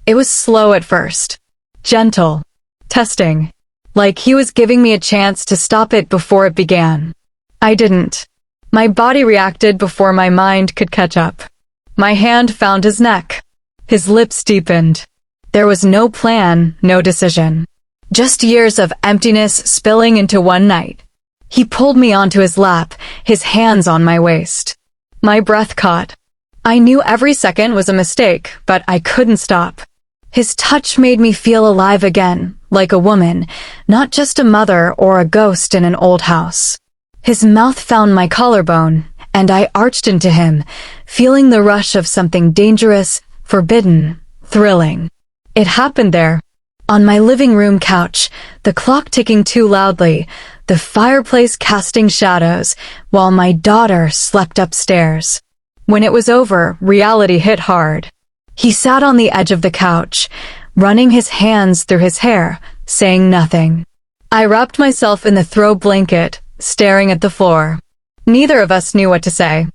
It was slow at first. Gentle. Testing. Like he was giving me a chance to stop it before it began. I didn't. My body reacted before my mind could catch up. My hand found his neck. His lips deepened. There was no plan, no decision. Just years of emptiness spilling into one night. He pulled me onto his lap, his hands on my waist. My breath caught. I knew every second was a mistake, but I couldn't stop. His touch made me feel alive again, like a woman, not just a mother or a ghost in an old house. His mouth found my collarbone, and I arched into him, feeling the rush of something dangerous, forbidden, thrilling. It happened there, on my living room couch, the clock ticking too loudly, the fireplace casting shadows, while my daughter slept upstairs. When it was over, reality hit hard. He sat on the edge of the couch, running his hands through his hair, saying nothing. I wrapped myself in the throw blanket, staring at the floor. Neither of us knew what to say.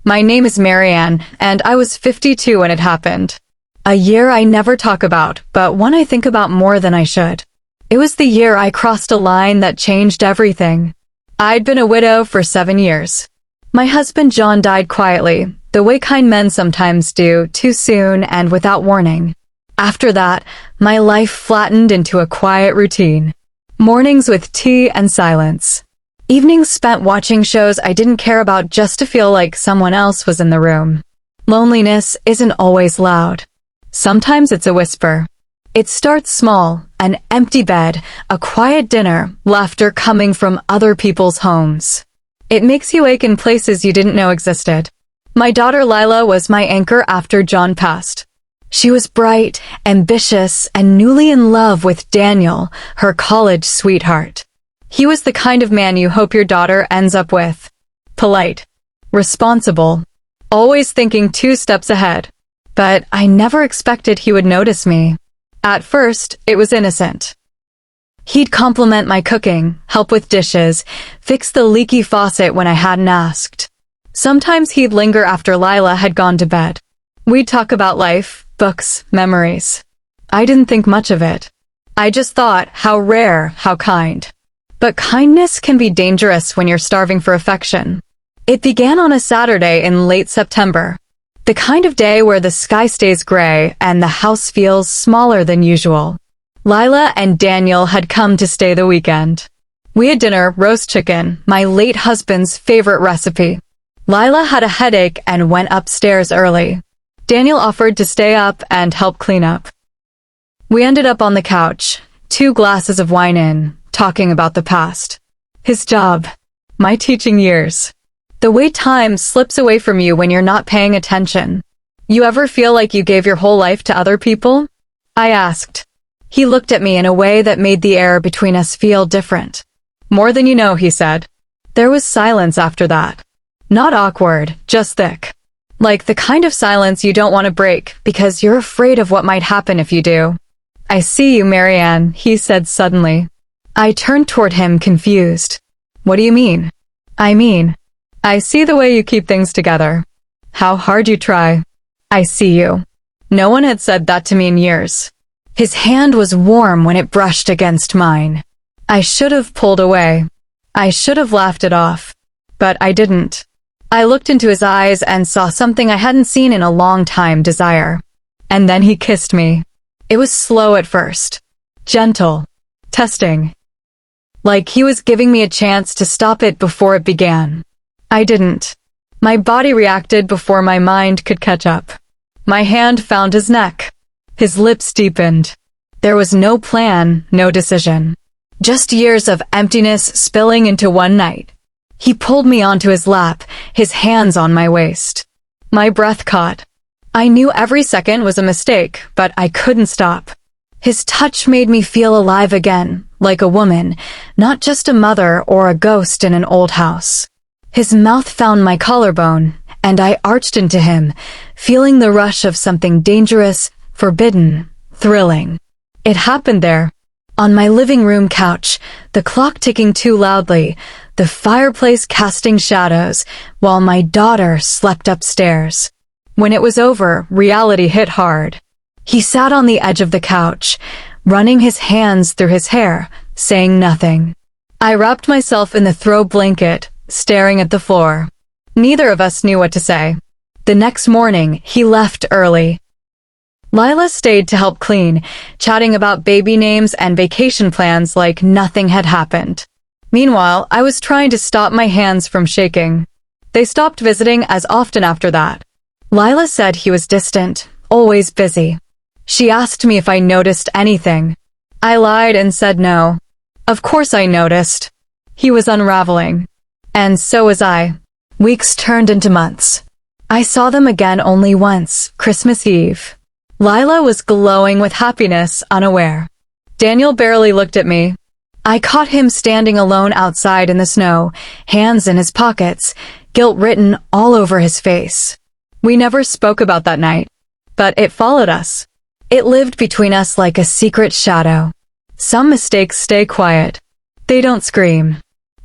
My name is Marianne, and I was 52 when it happened. A year I never talk about, but one I think about more than I should. It was the year I crossed a line that changed everything. I'd been a widow for 7 years. My husband John died quietly, the way kind men sometimes do, too soon and without warning. After that, my life flattened into a quiet routine. Mornings with tea and silence. Evenings spent watching shows I didn't care about just to feel like someone else was in the room. Loneliness isn't always loud. Sometimes it's a whisper. It starts small, an empty bed, a quiet dinner, laughter coming from other people's homes. It makes you ache in places you didn't know existed. My daughter Lila was my anchor after John passed. She was bright, ambitious, and newly in love with Daniel, her college sweetheart. He was the kind of man you hope your daughter ends up with. Polite. Responsible. Always thinking 2 steps ahead. But I never expected he would notice me. At first, it was innocent. He'd compliment my cooking, help with dishes, fix the leaky faucet when I hadn't asked. Sometimes he'd linger after Lila had gone to bed. We'd talk about life, books, memories. I didn't think much of it. I just thought, how rare, how kind. But kindness can be dangerous when you're starving for affection. It began on a Saturday in late September. The kind of day where the sky stays gray and the house feels smaller than usual. Lila and Daniel had come to stay the weekend. We had dinner, roast chicken, my late husband's favorite recipe. Lila had a headache and went upstairs early. Daniel offered to stay up and help clean up. We ended up on the couch, 2 glasses of wine in, talking about the past. His job. My teaching years. The way time slips away from you when you're not paying attention. You ever feel like you gave your whole life to other people? I asked. He looked at me in a way that made the air between us feel different. More than you know, he said. There was silence after that. Not awkward, just thick. Like the kind of silence you don't want to break because you're afraid of what might happen if you do. I see you, Marianne, he said suddenly. I turned toward him, confused. What do you mean? I see the way you keep things together. How hard you try. I see you. No one had said that to me in years. His hand was warm when it brushed against mine. I should have pulled away. I should have laughed it off. But I didn't. I looked into his eyes and saw something I hadn't seen in a long time, desire. And then he kissed me. It was slow at first. Gentle. Testing. Like he was giving me a chance to stop it before it began. I didn't. My body reacted before my mind could catch up. My hand found his neck. His lips deepened. There was no plan, no decision. Just years of emptiness spilling into one night. He pulled me onto his lap, his hands on my waist. My breath caught. I knew every second was a mistake, but I couldn't stop. His touch made me feel alive again, like a woman, not just a mother or a ghost in an old house. His mouth found my collarbone, and I arched into him, feeling the rush of something dangerous, forbidden, thrilling. It happened there, on my living room couch, the clock ticking too loudly, the fireplace casting shadows, while my daughter slept upstairs. When it was over, reality hit hard. He sat on the edge of the couch, running his hands through his hair, saying nothing. I wrapped myself in the throw blanket, staring at the floor. Neither of us knew what to say. The next morning, he left early. Lila stayed to help clean, chatting about baby names and vacation plans like nothing had happened. Meanwhile, I was trying to stop my hands from shaking. They stopped visiting as often after that. Lila said he was distant, always busy. She asked me if I noticed anything. I lied and said no. Of course I noticed. He was unraveling. And so was I. Weeks turned into months. I saw them again only once, Christmas Eve. Lila was glowing with happiness, unaware. Daniel barely looked at me. I caught him standing alone outside in the snow, hands in his pockets, guilt written all over his face. We never spoke about that night, but it followed us. It lived between us like a secret shadow. Some mistakes stay quiet. They don't scream.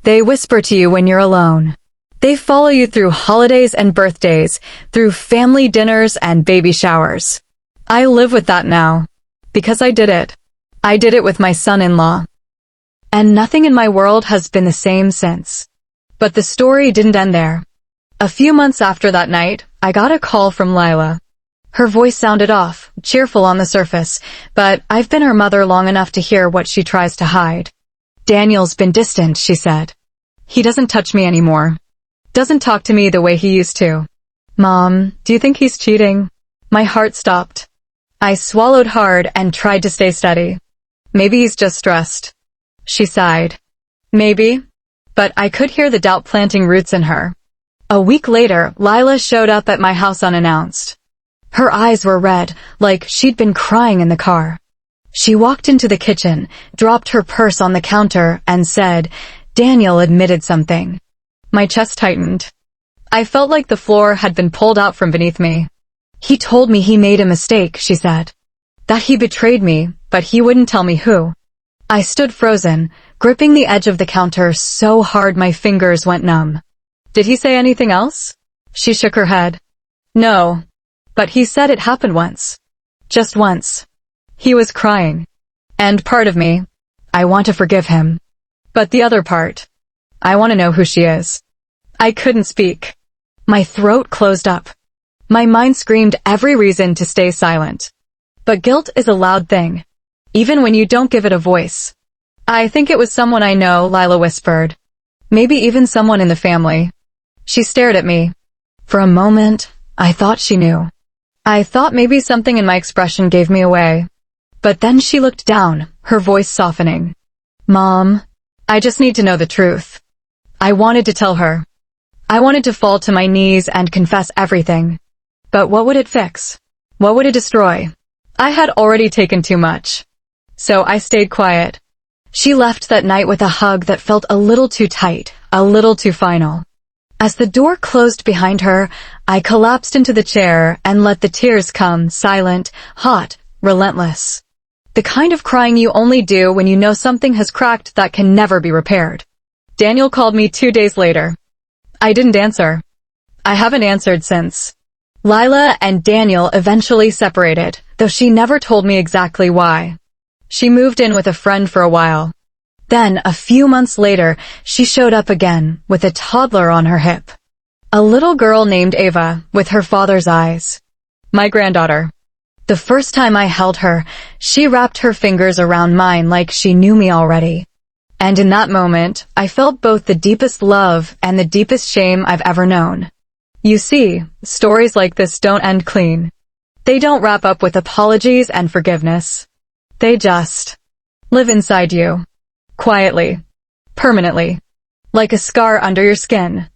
They whisper to you when you're alone. They follow you through holidays and birthdays, through family dinners and baby showers. I live with that now. Because I did it. I did it with my son-in-law. And nothing in my world has been the same since. But the story didn't end there. A few months after that night, I got a call from Lila. Her voice sounded off, cheerful on the surface, but I've been her mother long enough to hear what she tries to hide. Daniel's been distant, she said. He doesn't touch me anymore. Doesn't talk to me the way he used to. Mom, do you think he's cheating? My heart stopped. I swallowed hard and tried to stay steady. Maybe he's just stressed. She sighed. Maybe. But I could hear the doubt planting roots in her. A week later, Lila showed up at my house unannounced. Her eyes were red, like she'd been crying in the car. She walked into the kitchen, dropped her purse on the counter, and said, "Daniel admitted something." My chest tightened. I felt like the floor had been pulled out from beneath me. He told me he made a mistake, she said. That he betrayed me, but he wouldn't tell me who. I stood frozen, gripping the edge of the counter so hard my fingers went numb. Did he say anything else? She shook her head. No. But he said it happened once. Just once. He was crying. And part of me, I want to forgive him. But the other part, I want to know who she is. I couldn't speak. My throat closed up. My mind screamed every reason to stay silent. But guilt is a loud thing, even when you don't give it a voice. I think it was someone I know, Lila whispered. Maybe even someone in the family. She stared at me. For a moment, I thought she knew. I thought maybe something in my expression gave me away. But then she looked down, her voice softening. Mom, I just need to know the truth. I wanted to tell her. I wanted to fall to my knees and confess everything. But what would it fix? What would it destroy? I had already taken too much. So I stayed quiet. She left that night with a hug that felt a little too tight, a little too final. As the door closed behind her, I collapsed into the chair and let the tears come, silent, hot, relentless. The kind of crying you only do when you know something has cracked that can never be repaired. Daniel called me 2 days later. I didn't answer. I haven't answered since. Lila and Daniel eventually separated, though she never told me exactly why. She moved in with a friend for a while. Then, a few months later, she showed up again, with a toddler on her hip. A little girl named Ava, with her father's eyes. My granddaughter. The first time I held her, she wrapped her fingers around mine like she knew me already. And in that moment, I felt both the deepest love and the deepest shame I've ever known. You see, stories like this don't end clean. They don't wrap up with apologies and forgiveness. They just live inside you. Quietly. Permanently. Like a scar under your skin.